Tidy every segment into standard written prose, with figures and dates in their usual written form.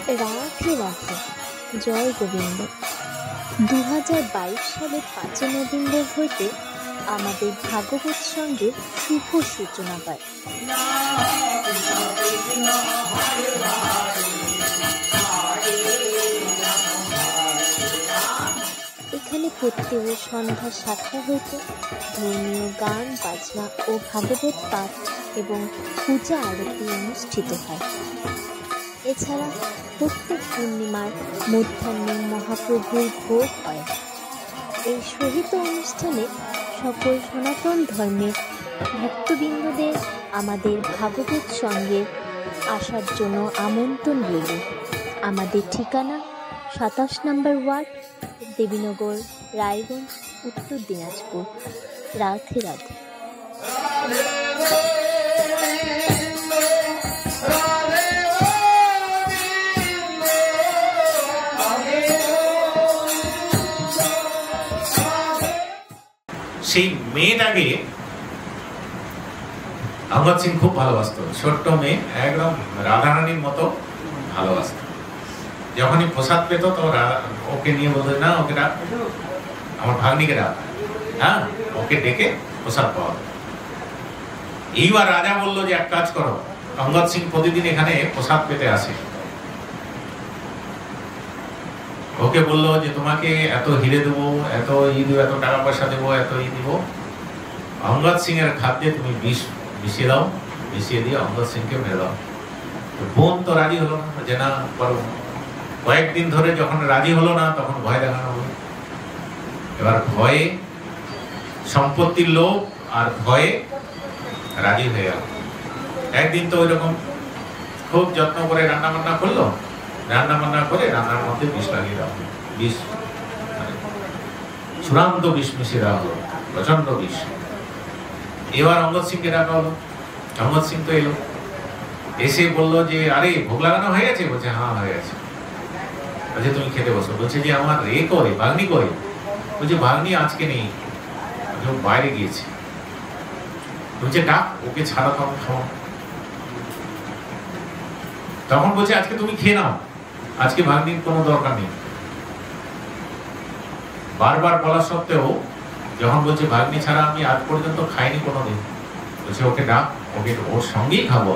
রাধে রাধে, জয় গোবিন্দ। 2022 সালের 5 নভেম্বর হইতে আমাদের ভাগবত সঙ্গের শুভ সূচনা হয়। এখানে প্রত্যেক সন্ধ্যা 7টা হইতে ধর্মীয় গান বাজনা ও ভাগবত পাঠ এবং পূজা আরতি অনুষ্ঠিত হয়। এছাড়া প্রত্যেক পূর্ণিমার মধ্যাহ্নে মহাপ্রভুর ভোগ হয়। এই সহিত অনুষ্ঠানে সকল সনাতন ধর্মের ভক্তবৃন্দদের আমাদের ভাগবত সঙ্গে আসার জন্য আমন্ত্রণ রইল। আমাদের ঠিকানা 27 নম্বর ওয়ার্ড, দেবীনগর, রায়গঞ্জ, উত্তর দিনাজপুর। রাধে রাধে। সেই মেয়েটাকে অঙ্গদ সিং খুব ভালোবাসতো। ছোট্ট মেয়ে, একদম রাধারানীর মতো ভালোবাসতো। যখনই প্রসাদ পেত তো ওকে নিয়ে বলতো, না ওকে ডাক, আমার ভাগ্নিকে ডাক, হ্যাঁ ওকে ডেকে প্রসাদ পাওয়া। এইবার রাজা বললো যে এক কাজ করো, অঙ্গদ সিং প্রতিদিন এখানে প্রসাদ পেতে আসে। ওকে বললো যে তোমাকে এত হিরে দেবো, এত দেবো, এত টাকা পয়সা দেবো, এত দেবো। অঙ্গদ সিং এর খাদ্যে তুমি বিষ মিশিয়ে দাও, মিশিয়ে দিয়ে অঙ্গদ সিংকে মেরে দাও। বোন তো রাজি হলো না, যে না পারবো। কয়েকদিন ধরে যখন রাজি হলো না তখন ভয় দেখানো হলো। এবার ভয়ে, সম্পত্তির লোভ আর ভয়ে রাজি হয়ে গেল। একদিন তো ওই রকম খুব যত্ন করে রান্না বান্না করলো। রান্না বান্না করে রান্নার মধ্যে বিষ লাগিয়ে দেওয়া হলো। বিষ মানে চূড়ান্ত বিষ মিশিয়ে দেওয়া হলো, প্রচন্ড বিষ। এবার অঙ্গদ সিংকে ডাকা হলো। অঙ্গদ সিং তো এলো, এসে বললো যে আরে ভোগ লাগানো হয়ে গেছে? বলছে হ্যাঁ হয়ে গেছে। বলছে তুমি খেতে বসো। বলছে যে আমার করে ভাগ্নি করে? বলছে ভাগ্নি আজকে নেই, বাইরে গিয়েছে। বলছে ডাক, ওকে ছাড়া তো আমি খাওয়া। তখন বলছে আজকে তুমি খেয়ে নাও, আজকে ভাগ্নির কোনো দরকার নেই। বারবার বলা সত্ত্বেও যখন বলছে ভাগ্নি ছাড়া আমি আজ পর্যন্ত খাইনি কোনোদিন, বলছে ওকে ডাক, ওকে ওর সঙ্গেই খাবো।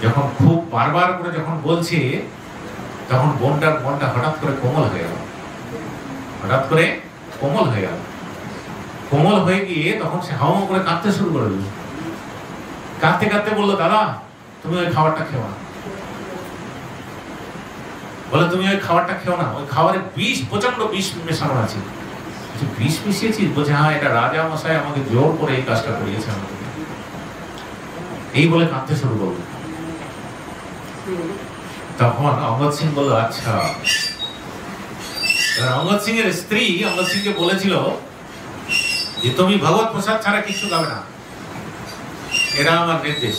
যখন খুব বারবার করে যখন বলছে তখন বোনটার মনটা হঠাৎ করে কোমল হয়ে গেল। হঠাৎ করে কোমল হয়ে গেল। কোমল হয়ে গিয়ে তখন সে হাওয়া করে কাঁদতে শুরু করে দিল। কাঁদতে কাঁদতে বললো, দাদা তুমি ওই খাবারটা খেও না। বলে তুমি ওই খাবারটা খেও না, ওই খাবারে বিষ, প্রচন্ড বিষ মেশানো আছে। বিষ মিশিয়েছিস? বলছে হ্যাঁ, এটা রাজা মশাই আমাকে জোর করে এই কাজটা করিয়েছে আমাকে। এই বলে কাঁদতে শুরু করলো। তখন অঙ্গদ সিং বললো আচ্ছা। অঙ্গদ সিং এর স্ত্রী অঙ্গদ সিংকে বলেছিল যে তুমি ভগবত প্রসাদ ছাড়া কিছু খাবে না, এরা আমার নির্দেশ।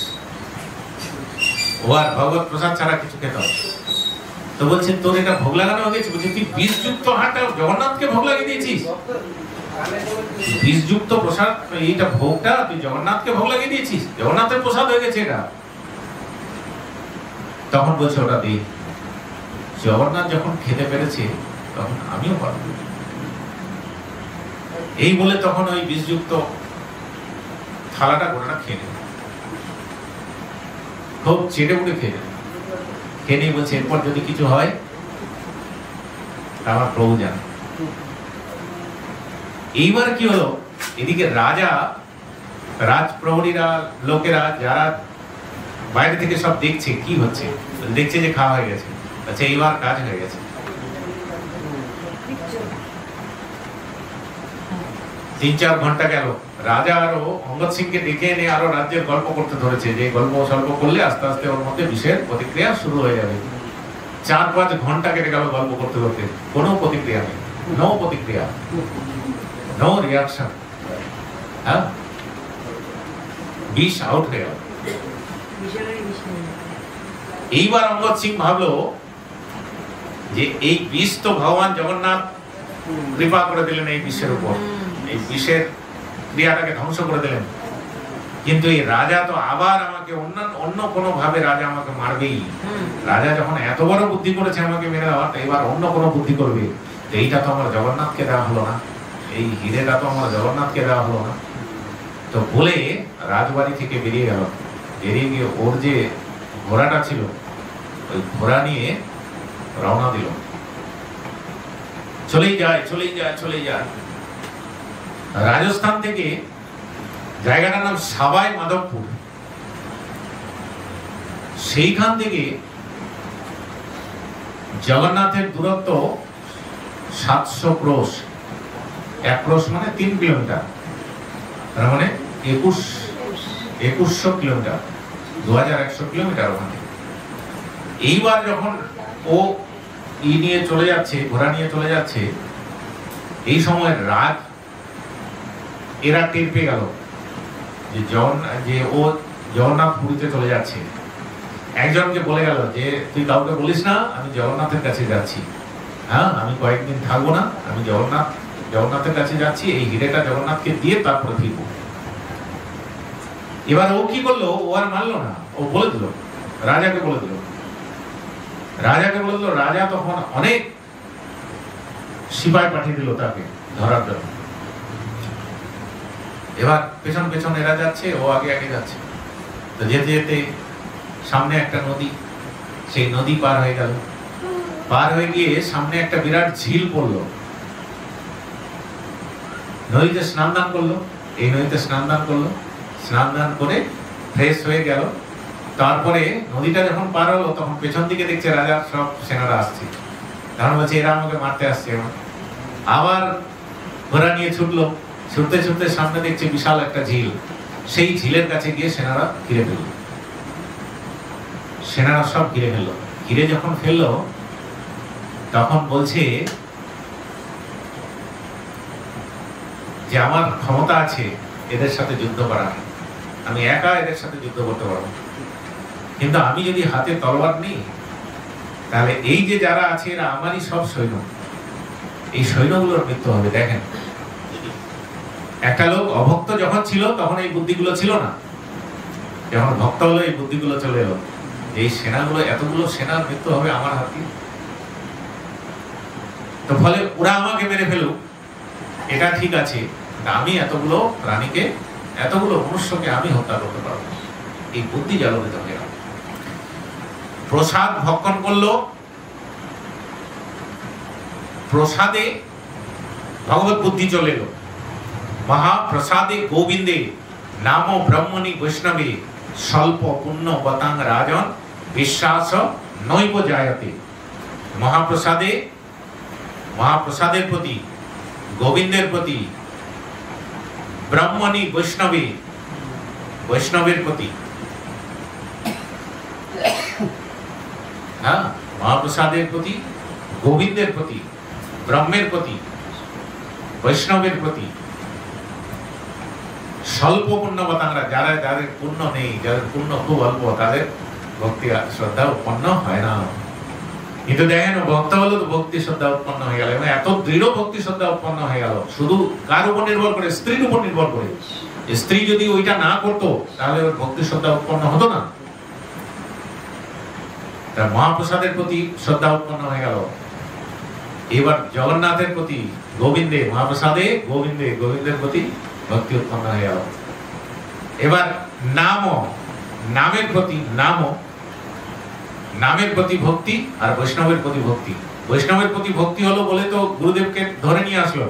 ও আর ভগবত প্রসাদ ছাড়া কিছু খেতে হবে। তো বলছে তোর এটা ভোগ লাগানো হয়ে গেছে? বলছে তুই বিষযুক্ত হাঁটা জগন্নাথকে ভোগ লাগিয়ে দিয়েছিস। বিষযুক্ত প্রসাদ, এইটা ভোগটা তুই জগন্নাথকে ভোগ লাগিয়ে দিয়েছিস, জগন্নাথের প্রসাদ হয়ে গেছে এটা। তখন বলছে ওটা দিই, জগন্নাথ যখন খেতে পেরেছে তখন আমিও পারব। এই বলে তখন ওই বিষযুক্ত থালাটা গোটাটা খেয়ে নেব, খুব চেটে উঠে খেয়ে নেব। খেয়ে নিয়ে বলছে এরপর যদি কিছু হয় আমার প্রভু জানে। এইবার কি হলো, এদিকে রাজা, রাজপ্রহরীরা, লোকেরা যারা বাইরে থেকে সব দেখছে কি হচ্ছে, দেখছে যে খাওয়া হয়ে গেছে। আচ্ছা এইবার কাজ হয়ে গেছে। 3-4 ঘন্টা গেল। রাজা আরো অঙ্গদ সিংকে ডেকে এনে আরো রাজ্যের গল্প করতে ধরেছে, যে গল্প সল্প করলে আস্তে আস্তে ওর মধ্যে বিষের প্রতিক্রিয়া শুরু হয়ে যাবে। 4-5 ঘন্টা কেটে গেল গল্প করতে করতে, কোনো প্রতিক্রিয়া নেই, নো প্রতিক্রিয়া, নো রিয়াকশন। হ্যাঁ, বিষ আউট হয়ে গেল। এইবার অঙ্গদ সিং ভাবলো যে এই বিষ তো ভগবান জগন্নাথ কৃপা করে দিলেন এই বিষের উপর, এই বিষের ক্রিয়াটাকে ধ্বংস করে দিলেন। কিন্তু এই রাজা তো আবার আমাকে অন্য কোনো ভাবে রাজা আমাকে মারবেই। রাজা যখন এত বড় বুদ্ধি করেছে আমাকে মেরে দেওয়ার, এবার অন্য কোনো বুদ্ধি করবে। তো এইটা তো আমার জগন্নাথকে দেওয়া হলো না, এই হিরেটা তো আমার জগন্নাথকে দেওয়া হলো না। তো বলে রাজবাড়ি থেকে বেরিয়ে গেল। বেরিয়ে গিয়ে ওর যে ঘোড়াটা ছিল, ওই ঘোড়া নিয়ে রওনা দিল। চলেই যায় চলেই যায় চলেই যায়। রাজস্থান থেকে জায়গাটার নাম সাবাই মাধবপুর। সেইখান থেকে জগন্নাথের দূরত্ব 700 ক্রোশ। 1 ক্রোশ মানে 3 কিলোমিটার, তার মানে 2100 কিলোমিটার, 2100 কিলোমিটার ওখানে। এইবার যখন ও নিয়ে চলে যাচ্ছে, ঘোড়া নিয়ে চলে যাচ্ছে, এই সময় রাজ এরা টের পেয়ে গেল যে ও জগন্নাথ পুরীতে চলে যাচ্ছে। একজনকে বলে গেল যে তুই কাউকে বলিস না, আমি জগন্নাথের কাছে যাচ্ছি, হ্যাঁ আমি কয়েকদিন থাকবো না, আমি জগন্নাথের কাছে যাচ্ছি, এই হিরেটা জগন্নাথকে দিয়ে তারপরে ফিরবো। এবার ও কি করলো, ও আর মানলো না, ও বলে দিল, রাজাকে বলে দিল। রাজা তখন অনেক সিপাহি পাঠিয়ে দিল তাকে ধরার জন্য। এবার পেছন পেছন এরা যাচ্ছে, ও আগে আগে যাচ্ছে। তো যেতে যেতে সামনে একটা নদী, সেই নদী পার হয়ে গেল। পার হয়ে গিয়ে সামনে একটা বিরাট ঝিল পড়লো। নদীতে স্নান দান করলো, এই নদীতে স্নান দান করলো, স্নান দান করে ফ্রেশ হয়ে গেল। তারপরে নদীটা যখন পার হলো, তখন পেছন দিকে দেখছে রাজার সব সেনারা আসছে, কারণ বলছে এরা আমাকে মারতে আসছে। আবার ঘোড়া নিয়ে ছুটলো, ছুটতে ছুটতে সামনে দেখছে বিশাল একটা ঝিল। সেই ঝিলের কাছে গিয়ে সেনারা ঘিরে ফেললো, সেনারা সব ঘিরে ফেললো। ঘিরে যখন ফেললো, তখন বলছে যে আমার ক্ষমতা আছে এদের সাথে যুদ্ধ করার, আমি একা এদের সাথে যুদ্ধ করতে পারবো, কিন্তু আমি যদি হাতে তলোয়ার নিই, তাহলে এই যে যারা আছে এরা আমারই সব সৈন্য, এই সৈন্যগুলোর মৃত্যু হবে। দেখেন, একটা লোক অভক্ত যখন ছিল তখন এই বুদ্ধিগুলো ছিল না, যখন ভক্ত হলো এই বুদ্ধিগুলো চলে এলো। এই সেনাগুলো, এতগুলো সেনার মৃত্যু হবে আমার হাতে, তো ফলে ওরা আমাকে মেরে ফেলুক এটা ঠিক আছে, আমি এতগুলো প্রাণীকে, এতগুলো মনুষ্যকে আমি হত্যা করতে পারবো। এই বুদ্ধি জাগরিত হয়ে গেল। প্রসাদ ভক্ষণ করলো, প্রসাদে ভগবত বুদ্ধি চলে এলো। মহাপ্রসাদে গোবিন্দে নাম ব্রহ্মণি বৈষ্ণবে স্বল্প পুণ্য বতাং রাজন বিশ্বাস নৈব জায়তে। মহাপ্রসাদের প্রতি, গোবিন্দের প্রতি, ব্রহ্মণি বৈষ্ণবে, বৈষ্ণবের প্রতি, হ্যাঁ মহাপ্রসাদের প্রতি, গোবিন্দের প্রতি, ব্রহ্মের প্রতি, বৈষ্ণবের প্রতি স্বল্প পুণ্যবতাংরা, যাদের পুণ্য নেই, যাদের পুণ্য খুব অল্প, তাদের ভক্তি শ্রদ্ধা উৎপন্ন হয় না। কিন্তু দেখেন, ভক্ত হলো তো ভক্তি শ্রদ্ধা উৎপন্ন হয়ে গেল, এবং এত দৃঢ় ভক্তি শ্রদ্ধা উৎপন্ন হয়ে গেল। শুধু কার উপর নির্ভর করে? স্ত্রীর উপর নির্ভর করে। স্ত্রী যদি ওইটা না করতো, তাহলে ভক্তি শ্রদ্ধা উৎপন্ন হতো না। তার মহাপ্রসাদের প্রতি শ্রদ্ধা উৎপন্ন হয়ে গেল। এবার জগন্নাথের প্রতি, গোবিন্দে, মহাপ্রসাদে গোবিন্দে, গোবিন্দের প্রতি ভক্তি উৎপন্ন হয়ে গেল। এবার নামের প্রতি, নামের প্রতি ভক্তি, আর বৈষ্ণবের প্রতি ভক্তি। বৈষ্ণবের প্রতি ভক্তি হলো বলে তো গুরুদেবকে ধরে নিয়ে আসলো,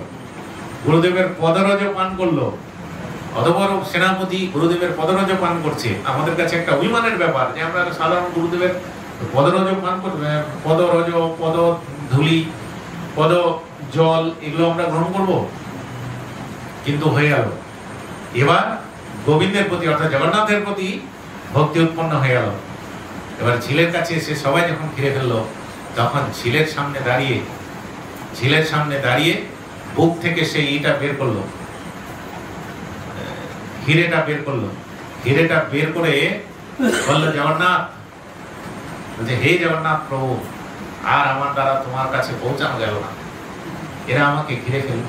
গুরুদেবের পদরজ পান করলো। অত বড় সেনাপতি গুরুদেবের পদরজ পান করছে, আমাদের কাছে একটা অভিমানের ব্যাপার যে আমরা সাধারণ গুরুদেবের পদরজ পান করবে, পদরজ, পদ ধুলি, পদ জল, এগুলো আমরা গ্রহণ করব, কিন্তু হয়ে গেল। এবার গোবিন্দের প্রতি অর্থাৎ জগন্নাথের প্রতি ভক্তি উৎপন্ন হয়ে গেল। এবার ঝিলের কাছে এসে সবাই যখন ঘিরে ফেললো, তখন ঝিলের সামনে দাঁড়িয়ে বুক থেকে সেই ইটা বের করলো, হিরেটা বের করলো। হিরেটা বের করে বললো, জগন্নাথ, বলছে হে জগন্নাথ প্রভু, আর আমার দ্বারা তোমার কাছে পৌঁছানো গেল না, এরা আমাকে ঘিরে ফেলল,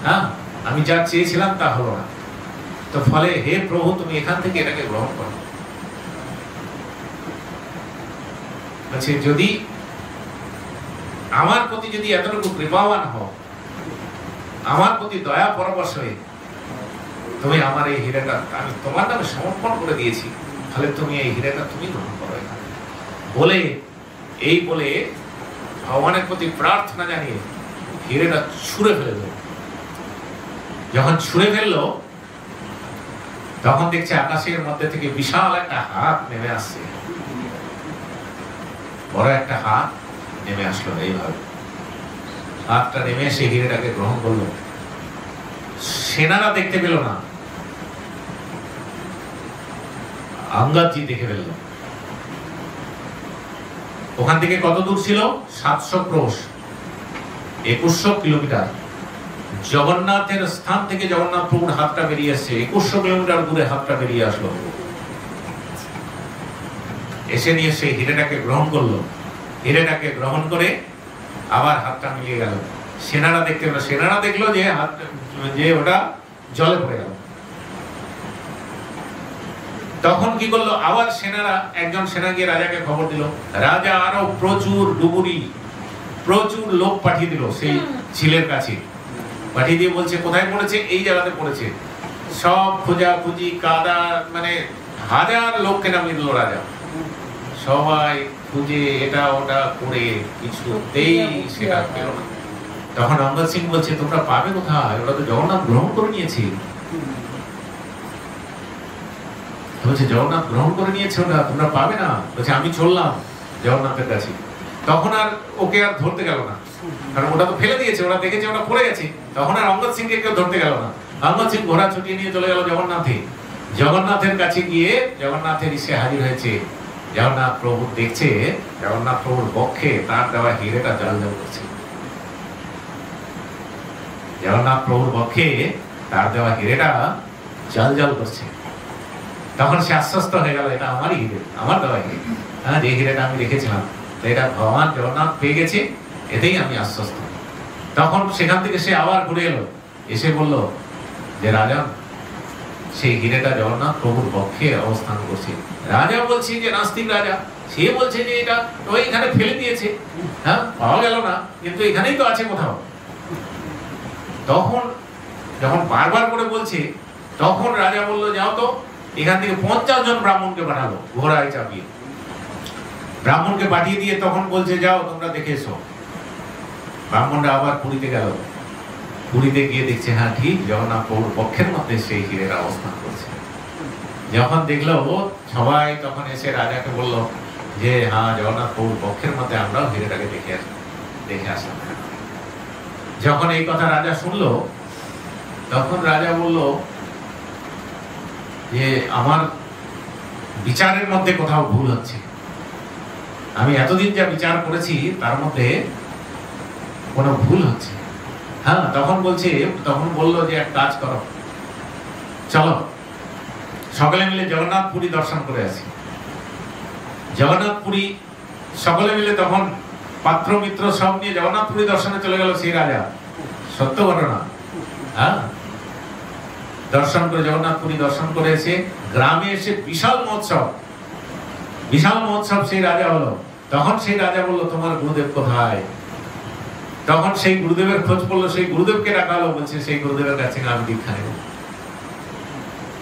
হ্যাঁ আমি যা চেয়েছিলাম তা হলো না। তো ফলে হে প্রভু তুমি এখান থেকে এটাকে গ্রহণ করো। বলছে যদি আমার প্রতি যদি এতটুকু কৃপাবান হও, আমার প্রতি দয়া পরবশ হয়ে তুমি আমার এই হীরাটা আমি তোমার নামে সমর্পণ করে দিয়েছি, তাহলে তুমি এই হীরাটা তুমি গ্রহণ করো এখানে বলে, এই বলে ভগবানের প্রতি প্রার্থনা জানিয়ে হীরেটা ছুঁড়ে ফেলে দেব। যখন ছুঁড়ে ফেললো তখন দেখছে আকাশের মধ্যে থেকে বিশাল একটা হাত নেমে আসছে, বড় একটা হাত নেমে আসলো। এইভাবে হাতটা নেমে এসে হীরেটাকে গ্রহণ করলো। সেনারা দেখতে পেল না, আঙ্গাজি দেখে ফেলল। ওখান থেকে কত দূর ছিল? 700 ক্রোশ, 2100 কিলোমিটার। জগন্নাথের স্থান থেকে জগন্নাথ প্রভুর হাতটা বেরিয়ে আসছে, 2100 কিলোমিটার দূরে হাতটা বেরিয়ে আসলো। এসে নিয়ে সেই হীরেটাকে গ্রহণ করলো। হীরেটাকে গ্রহণ করে আবার হাতটা মিলিয়ে গেল। সেনারা দেখতে পেল, সেনারা দেখলো যে হাত যে ওটা জলে পড়ে গেল। তখন কি করলো? আবার সেনারা, একজন সেনা গিয়ে রাজাকে খবর দিল। রাজা আরো প্রচুর ডুবুরি, প্রচুর লোক পাঠিয়ে দিল সেই ঝিলের কাছে। পাঠিয়ে দিয়ে বলছে কোথায় পড়েছে? এই জায়গাতে পড়েছে। সব খোঁজাখুঁজি, কাদা, মানে হাজার লোককে নামিয়ে দিল রাজা। সবাই খুঁজে এটা ওটা করে কিছুতেই সেটা পেল না। তখন অঙ্গদ সিং বলছে তোমরা পাবে কোথায়? ওরা তো জগন্নাথ গ্রহণ করে নিয়েছে। বলছে জগন্নাথ গ্রহণ করে নিয়েছে, ওটা তোমরা পাবে না। বলছে আমি চললাম জগন্নাথের কাছে। তখন আর ওকে আর ধরতে গেল না, কারণ ওটা তো ফেলে দিয়েছে, ওরা দেখেছে ওটা পড়ে গেছে। তখন আর অঙ্গদ সিংকে কেউ ধরতে গেল না। অঙ্গদ সিং ঘোড়া ছুটিয়ে নিয়ে চলে গেল জগন্নাথে। জগন্নাথের কাছে গিয়ে জগন্নাথের ইসে হাজির হয়েছে। জগন্নাথ প্রভু দেখছে জগন্নাথ প্রভুর বক্ষে তার দেওয়া হীরেটা জ্বলজ্বল করছে। জগন্নাথ প্রভুর বক্ষে তার দেওয়া হীরেটা জ্বলজ্বল করছে। তখন সে আশ্বস্ত হয়ে গেল, এটা আমারই হীরে, আমার দেওয়া হীরে। হ্যাঁ, যে হীরেটা আমি রেখেছিলাম এটা ভগবান জগন্নাথ পেয়ে গেছে, এতেই আমি আশ্বস্ত। তখন সেখান থেকে সে আবার ঘুরে এলো, এসে বলল যে রাজা, সেই হীরেটা জগন্নাথ প্রভুর পক্ষে অবস্থান করছে। রাজা বলছে যে নাস্তিক রাজা, সে বলছে যে এটা ওইখানে ফেলে দিয়েছে, হ্যাঁ পাওয়া গেল না, কিন্তু এখানেই তো আছে কোথাও। তখন যখন বারবার করে বলছে, তখন রাজা বলল যাও তো, এখান থেকে 50 জন ব্রাহ্মণকে পাঠালো ঘোড়ায় চাপিয়ে। ব্রাহ্মণকে পাঠিয়ে দিয়ে তখন বলছে যাও তোমরা দেখে এসো। ব্রাহ্মণরা আবার পুরীতে গেল। পুরীতে গিয়ে দেখছে হ্যাঁ ঠিক জগন্নাথ প্রভুর পক্ষের মধ্যে সেই হীরের অবস্থান করছে। যখন দেখলো সবাই, তখন এসে রাজাকে বলল যে হ্যাঁ জগন্নাথ প্রভুর পক্ষের মধ্যে আমরাও হীরেটাকে দেখে আসলাম। যখন এই কথা রাজা শুনলো, তখন রাজা বলল যে আমার বিচারের মধ্যে কোথাও ভুল হচ্ছে। আমি এতদিন যা বিচার করেছি তার মধ্যে কোনো ভুল হচ্ছে। হ্যাঁ, তখন বললো যে এক কাজ করো, চলো সকলে মিলে জগন্নাথ পুরী দর্শন করে আসি। জগন্নাথ পুরী সকলে মিলে তখন পাত্র মিত্র সব নিয়ে জগন্নাথ পুরী দর্শনে চলে গেল সেই রাজা। সত্য ঘটনা। হ্যাঁ, দর্শন করে জগন্নাথ পুরী দর্শন করে এসে গ্রামে এসে বিশাল মহোৎসব সেই রাজা হলো। তখন সেই রাজা বলল তোমার গুরুদেব কোথায়? তখন সেই গুরুদেবের খোঁজ পড়লো, সেই গুরুদেবকে ডাকা হলো। বলছে সেই গুরুদেবের কাছে আমি দীক্ষা নেব,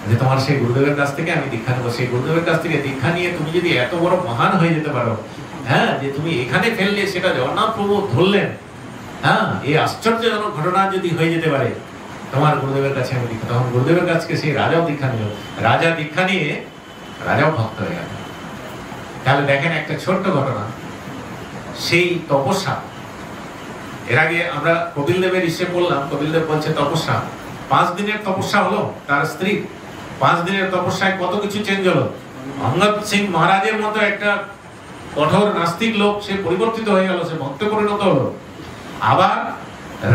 যে তোমার সেই গুরুদেবের কাছ থেকে আমি দীক্ষা নেবো। সেই গুরুদেবের কাছ থেকে দীক্ষা নিয়ে তুমি যদি এত বড় মহান হয়ে যেতে পারো, হ্যাঁ, যে তুমি এখানে ফেললে সেটা জগন্নাথ প্রভু ধরলেন, হ্যাঁ, এই আশ্চর্যজনক ঘটনা যদি হয়ে যেতে পারে, তোমার গুরুদেবের কাছে আমি দীক্ষা। তখন গুরুদেবের কাছে সেই রাজাও দীক্ষা নিল। রাজা দীক্ষা নিয়ে রাজাও ভক্ত হয়ে গেল। তাহলে দেখেন একটা ছোট্ট ঘটনা, সেই তপস্যা। এর আগে আমরা কপিল দেবের ইসে বললাম, কপিল দেব বলছে তপস্যা 5 দিনের তপস্যা হলো তার স্ত্রী। 5 দিনের তপস্যায় কত কিছু চেঞ্জ হলো। অঙ্গদ সিং মহারাজের মতো একটা কঠোর নাস্তিক লোক, সে পরিবর্তিত হয়ে গেল, সে ভক্তে পরিণত হলো। আবার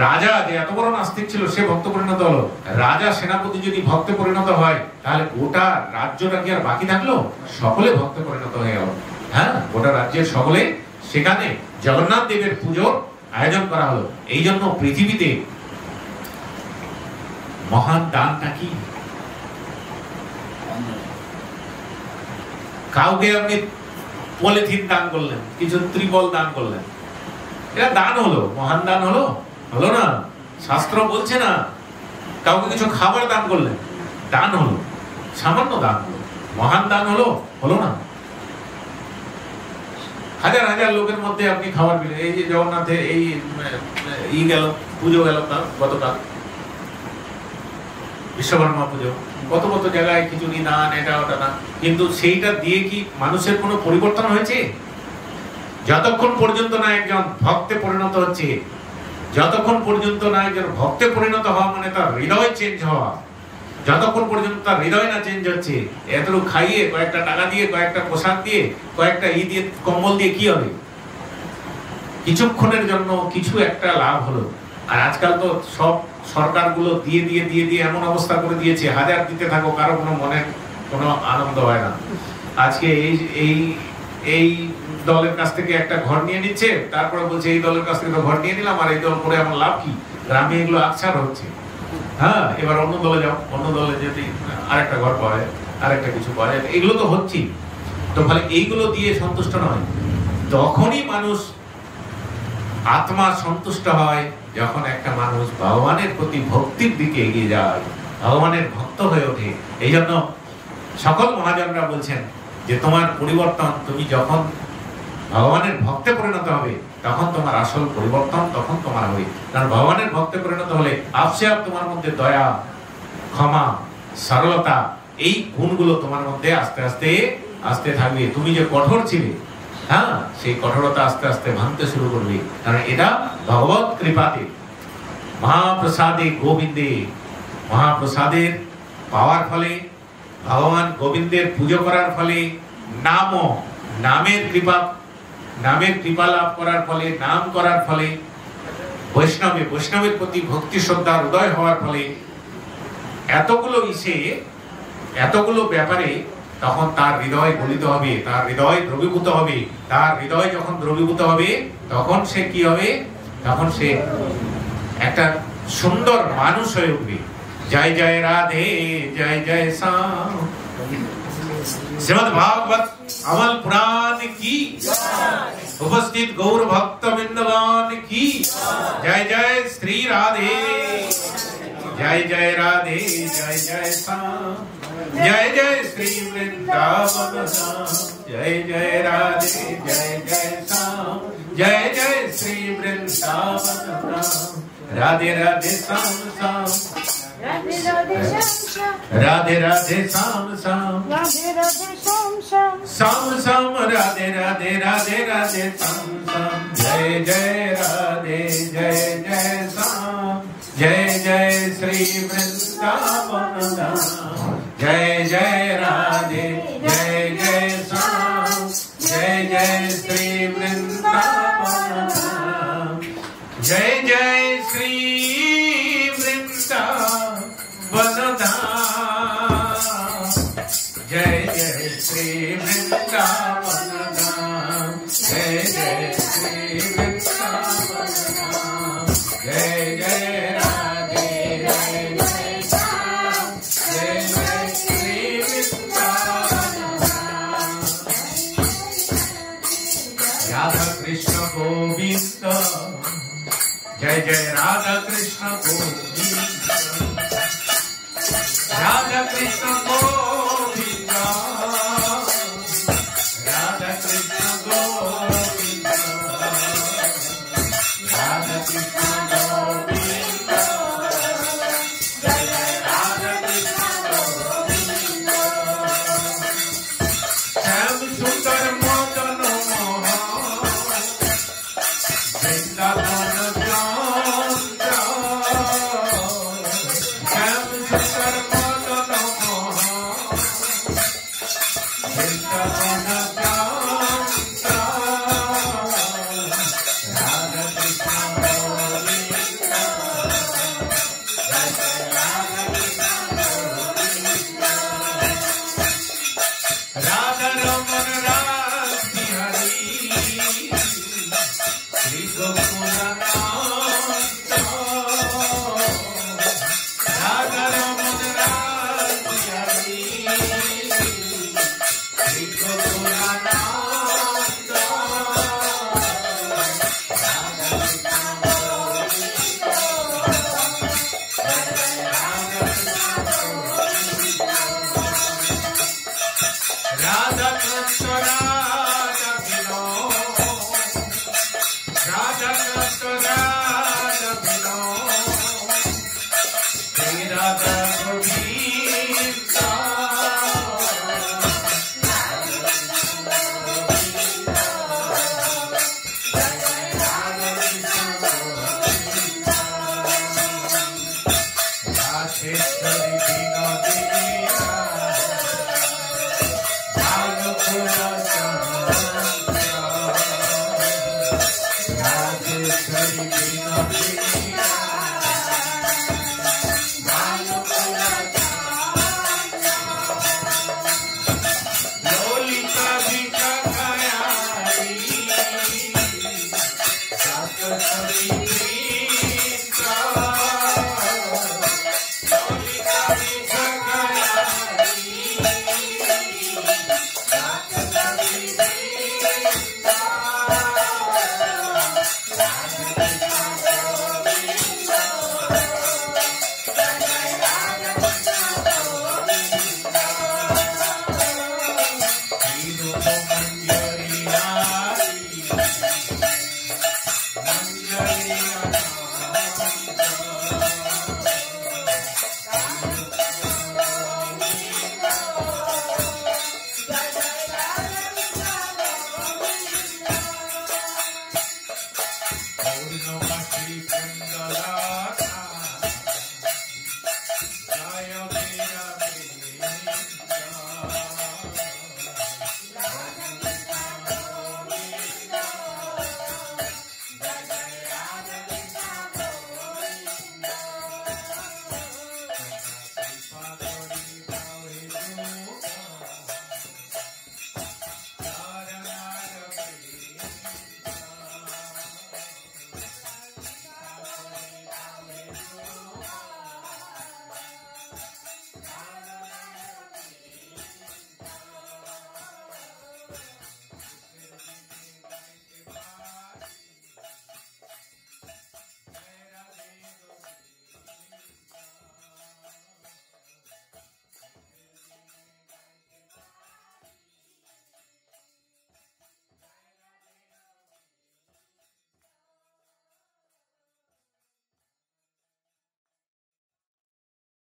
রাজা যে এত বড় নাস্তিক ছিল, সে ভক্ত পরিণত হলো। রাজা সেনাপতি যদি ভক্তে পরিণত হয়, তাহলে গোটা রাজ্যটা কি আর বাকি থাকলো? সকলে ভক্তে পরিণত হয়ে গেল। হ্যাঁ, গোটা রাজ্যের সকলে সেখানে জগন্নাথ দেবের পুজোর আয়োজন করা হলো। এই জন্য পৃথিবীতে মহান দানটা কি? কাউকে আপনি পলিথিন দান করলেন, কিছু ত্রিপল দান করলেন, এটা দান হলো, মহান দান হলো? হলো না? শাস্ত্র বলছে না? কাউকে কিছু খাবার দান করলেন, দান হলো, সামান্য দান হলো, মহান দান হলো? হলো না? হাজার হাজার লোকের মধ্যে আপনি খাবার দিলেন। এই যে জগন্নাথের এই গেল, পুজো গেল গতকাল, বিশ্বকর্মা পুজো, কত কত জায়গায় খিচুড়ি দান, এটা ওটা দান, কিন্তু সেইটা দিয়ে কি মানুষের কোনো পরিবর্তন হয়েছে? যতক্ষণ পর্যন্ত না একজন ভক্তে পরিণত হচ্ছে, যতক্ষণ পর্যন্ত না একজন ভক্তে পরিণত হওয়া মানে তার হৃদয় চেঞ্জ হওয়া, যতক্ষণ পর্যন্ত তার হৃদয় না চেঞ্জ হচ্ছে, এতটুকু খাইয়ে, কয়েকটা টাকা দিয়ে, কয়েকটা পোশাক দিয়ে, কয়েকটা দিয়ে, কম্বল দিয়ে কি হবে? কিছুক্ষণের জন্য কিছু একটা লাভ হলো। আর আজকাল তো সব সরকারগুলো দিয়ে দিয়ে দিয়ে দিয়ে এমন অবস্থা করে দিয়েছে, হাজার দিতে থাকো, কারো কোনো মনে কোনো আনন্দ হয় না। আজকে এই দলের কাছ থেকে একটা ঘর নিয়ে নিচ্ছে, তারপরে বলছে এই দলের কাছ থেকে তো ঘর নিয়ে নিলাম, আর এই দল করে আমার লাভ কি? গ্রামে এগুলো আকছার হচ্ছে। হ্যাঁ, এবার অন্য দলে যাও, অন্য দলে যদি আরেকটা ঘর পাওয়া যায়, আরেকটা কিছু পাওয়া যায়, এগুলো তো হচ্ছেই। তো ফলে এইগুলো দিয়ে সন্তুষ্ট নয়। তখনই মানুষ আত্মা সন্তুষ্ট হয় যখন একটা মানুষ ভগবানের প্রতি ভক্তির দিকে এগিয়ে যায়, ভগবানের ভক্ত হয়ে ওঠে। এই জন্য সকল মহাজনরা বলছেন যে তোমার পরিবর্তন, তুমি যখন ভগবানের ভক্তে পরিণত হবে তখন তোমার আসল পরিবর্তন তখন তোমার হবে। কারণ ভগবানের ভক্তে পরিণত হলে আপসে আপ তোমার মধ্যে দয়া, ক্ষমা, সরলতা, এই গুণগুলো তোমার মধ্যে আস্তে আস্তে আসতে থাকবে। তুমি যে কঠোর ছিলে, হ্যাঁ, সেই কঠোরতা আস্তে আস্তে ভাঙতে শুরু করবে। কারণ এটা ভগবত কৃপাতে, মহাপ্রসাদে গোবিন্দে, মহাপ্রসাদের পাওয়ার ফলে, ভগবান গোবিন্দের পুজো করার ফলে, নামের কৃপা লাভ করার ফলে, নাম করার ফলে, বৈষ্ণবের প্রতি ভক্তি শ্রদ্ধার উদয় হওয়ার ফলে, এতগুলো ব্যাপারে তখন তার হৃদয় গলিত হবে, তার হৃদয় দ্রবীভূত হবে। তার হৃদয় যখন দ্রবীভূত হবে তখন সে কি হবে? তখন সে একটা সুন্দর মানুষ হয়ে উঠবে। জয় জয় রাধে, জয় জয় শ্যাম। শ্রীমদ্ ভাগবত अमल पुराण की, उपस्थित गौर भक्त वृंदावन की जय। जय श्री राधे, जय जय राधे, जय जय श्याम, जय जय श्री वृंदावन धाम। जय जय राधे, जय जय श्याम, जय जय श्री वृंदावन धाम। राधे राधे श्याम श्याम, राधे राधे श्याम, राधे राधे श्याम श्याम, राधे राधे श्याम श्याम, श्याम श्याम, राधे राधे, राधे राधे श्याम श्याम। जय जय राधे, जय जय श्याम, जय जय श्री वृंदावन धाम। जय जय राधे, जय जय श्याम, जय जय श्री वृंदावन धाम। जय जय श्री वृंदावन धाम, जय जय श्री वृंदावन धाम, जय जय श्री वृंदावन धाम। जय जय राधे, जय जय श्याम, जय जय श्री वृंदावन धाम। राधा कृष्ण गोविंद, जय जय राधा कृष्ण गोविंद, राधा कृष्ण गोविंद,